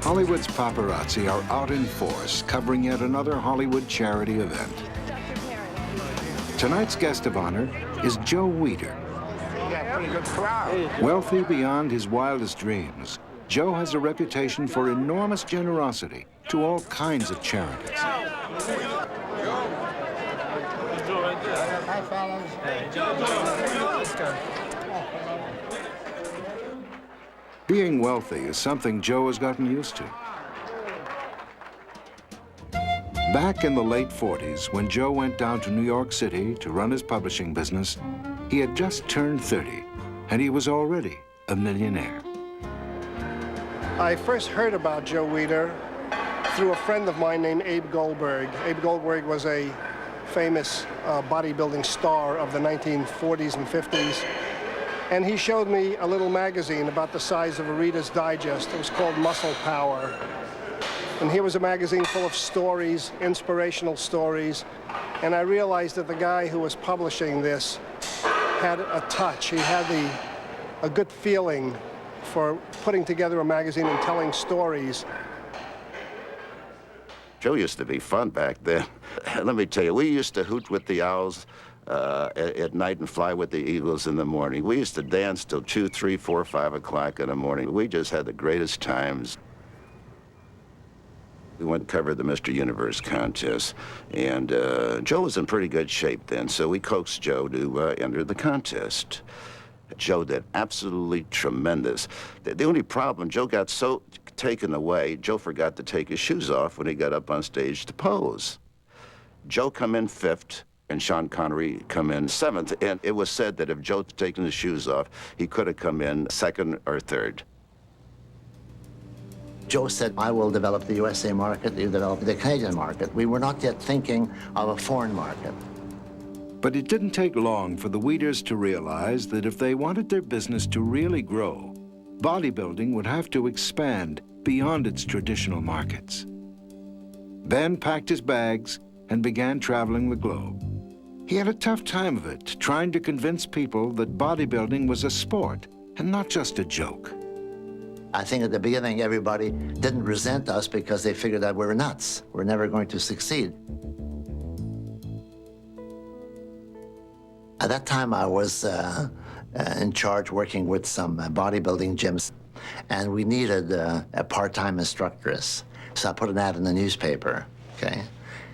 Hollywood's paparazzi are out in force, covering yet another Hollywood charity event. Tonight's guest of honor is Joe Weider. Pretty good crowd. Wealthy beyond his wildest dreams, Joe has a reputation for enormous generosity to all kinds of charities. Hi, fellas. Being wealthy is something Joe has gotten used to. Back in the late 40s, when Joe went down to New York City to run his publishing business, he had just turned 30, and he was already a millionaire. I first heard about Joe Weider through a friend of mine named Abe Goldberg. Abe Goldberg was a famous bodybuilding star of the 1940s and 50s. And he showed me a little magazine about the size of a Reader's Digest. It was called Muscle Power. And here was a magazine full of stories, inspirational stories. And I realized that the guy who was publishing this had a touch. He had a good feeling for putting together a magazine and telling stories. Joe used to be fun back then. Let me tell you, we used to hoot with the owls at night and fly with the eagles in the morning. We used to dance till 2, 3, 4, 5 o'clock in the morning. We just had the greatest times. We went and covered the Mr. Universe contest, and Joe was in pretty good shape then, so we coaxed Joe to enter the contest. Joe did absolutely tremendous. The only problem, Joe got so taken away, Joe forgot to take his shoes off when he got up on stage to pose. Joe come in 5th, and Sean Connery come in 7th, and it was said that if Joe had taken his shoes off, he could have come in 2nd or 3rd. Joe said, I will develop the USA market, you develop the Canadian market. We were not yet thinking of a foreign market. But it didn't take long for the Weiders to realize that if they wanted their business to really grow, bodybuilding would have to expand beyond its traditional markets. Ben packed his bags and began traveling the globe. He had a tough time of it, trying to convince people that bodybuilding was a sport and not just a joke. I think at the beginning, everybody didn't resent us because they figured that we were nuts. We're never going to succeed. At that time, I was in charge working with some bodybuilding gyms, and we needed a part-time instructress. So I put an ad in the newspaper, okay?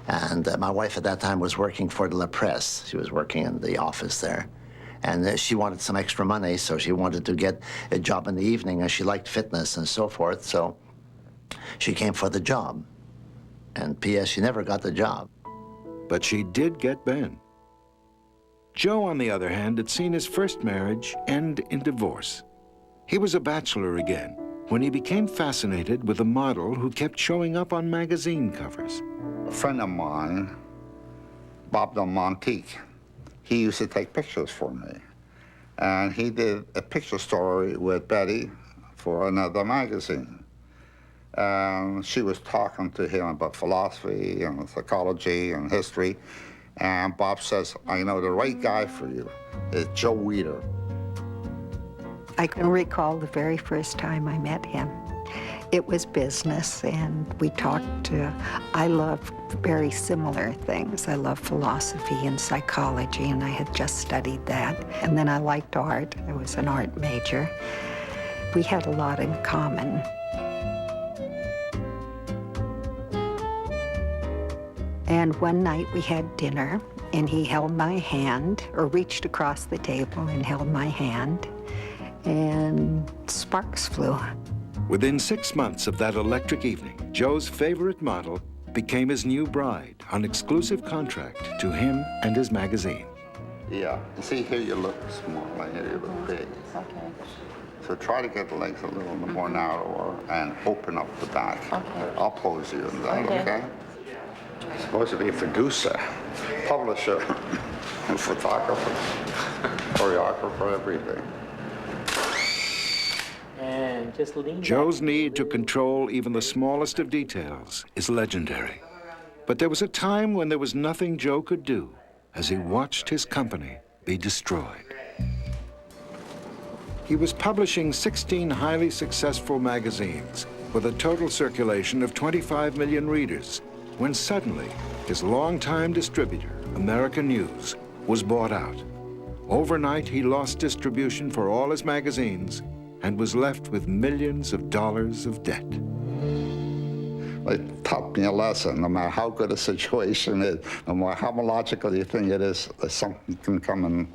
And my wife at that time was working for the La Presse. She was working in the office there. And she wanted some extra money, so she wanted to get a job in the evening, and she liked fitness and so forth, so she came for the job. And P.S., she never got the job. But she did get Ben. Joe, on the other hand, had seen his first marriage end in divorce. He was a bachelor again when he became fascinated with a model who kept showing up on magazine covers. A friend of mine, Bob Del Montique, he used to take pictures for me. And he did a picture story with Betty for another magazine. She was talking to him about philosophy and psychology and history. And Bob says, I know the right guy for you. It's Joe Weider. I can recall the very first time I met him. It was business, and we talked. I love very similar things. I love philosophy and psychology, and I had just studied that. And then I liked art. I was an art major. We had a lot in common. And one night we had dinner, and he held my hand, or reached across the table and held my hand, and sparks flew. Within 6 months of that electric evening, Joe's favorite model became his new bride on exclusive contract to him and his magazine. Yeah, see here you look small, and here you look big. Okay. So try to get the legs a little more narrower and open up the back. Okay. I'll pose you in that, Okay. okay? I'm supposed to be a producer, publisher, and photographer, choreographer, everything. And just lean Joe's back. need to control even the smallest of details is legendary. But there was a time when there was nothing Joe could do as he watched his company be destroyed. He was publishing 16 highly successful magazines with a total circulation of 25 million readers, when suddenly his longtime distributor, American News, was bought out. Overnight, he lost distribution for all his magazines and was left with millions of dollars of debt. It taught me a lesson. No matter how good a situation is, no matter how logical you think it is, something can come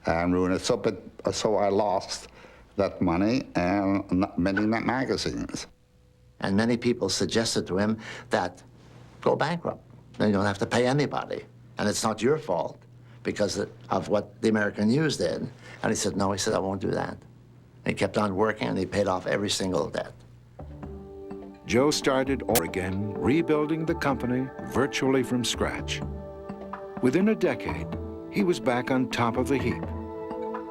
and ruin it. So I lost that money and many magazines. And many people suggested to him that go bankrupt. Then you don't have to pay anybody. And it's not your fault because of what the American News did. And he said, no, he said, I won't do that. And he kept on working and he paid off every single debt. Joe started over again, rebuilding the company virtually from scratch. Within a decade, he was back on top of the heap.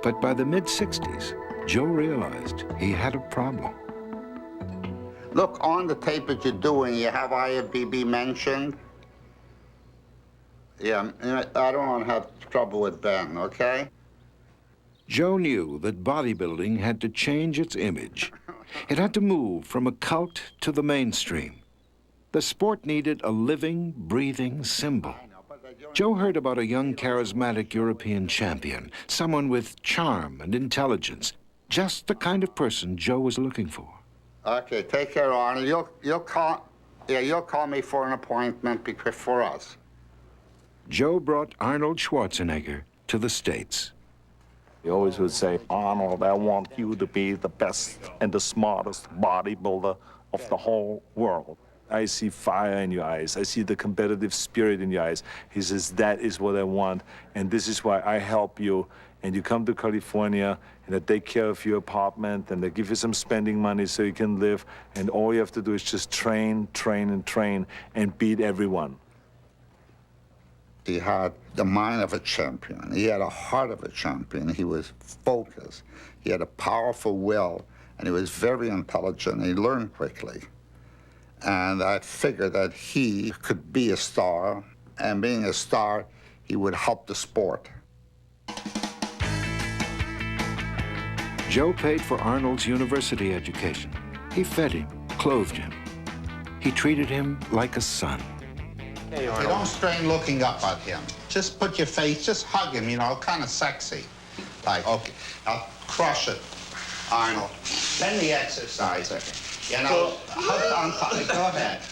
But by the mid-60s, Joe realized he had a problem. Look, on the tape that you're doing, you have IFBB mentioned. Yeah, I don't want to have trouble with Ben, okay? Joe knew that bodybuilding had to change its image. It had to move from a cult to the mainstream. The sport needed a living, breathing symbol. Joe heard about a young, charismatic European champion, someone with charm and intelligence, just the kind of person Joe was looking for. Okay, take care, Arnold. You'll call me for an appointment for us. Joe brought Arnold Schwarzenegger to the States. He always would say, Arnold, I want you to be the best and the smartest bodybuilder of the whole world. I see fire in your eyes. I see the competitive spirit in your eyes. He says, that is what I want, and this is why I help you. And you come to California, and they take care of your apartment, and they give you some spending money so you can live, and all you have to do is just train, train, and train, and beat everyone. He had the mind of a champion. He had a heart of a champion. He was focused. He had a powerful will, and he was very intelligent. He learned quickly. And I figured that he could be a star, and being a star, he would help the sport. Joe paid for Arnold's university education. He fed him, clothed him. He treated him like a son. Hey, you don't strain looking up at him. Just put your face, just hug him, kind of sexy. Like, okay, now crush it, Arnold. Then the exercise. Hug on, go ahead.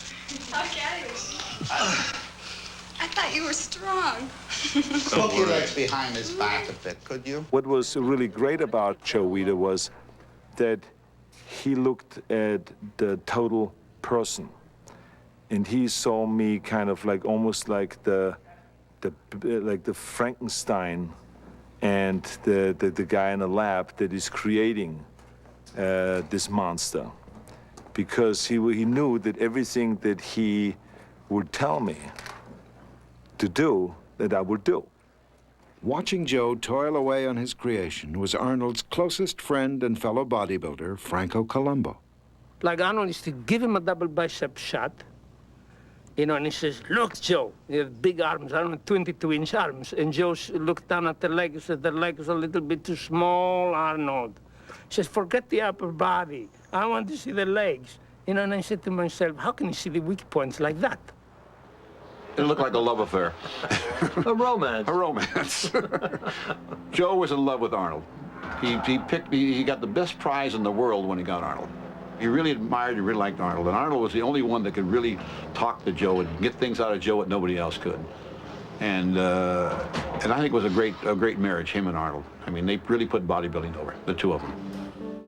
Okay. I thought you were strong. Put your legs behind his back a bit, could you? What was really great about Joe Weider was that he looked at the total person. And he saw me kind of like almost like the Frankenstein and the guy in the lab that is creating this monster, because he knew that everything that he would tell me to do, that I would do. Watching Joe toil away on his creation was Arnold's closest friend and fellow bodybuilder, Franco Columbu. Like Arnold used to give him a double bicep shot, and he says, look, Joe, you have big arms, 22-inch arms. And Joe looked down at the leg and said, the leg is a little bit too small, Arnold. He says, forget the upper body. I want to see the legs. And I said to myself, how can you see the weak points like that? It looked like a love affair. A romance. A romance. Joe was in love with Arnold. He got the best prize in the world when he got Arnold. He really admired, he really liked Arnold, and Arnold was the only one that could really talk to Joe and get things out of Joe that nobody else could. And I think it was a great marriage, him and Arnold. I mean, they really put bodybuilding over, the two of them.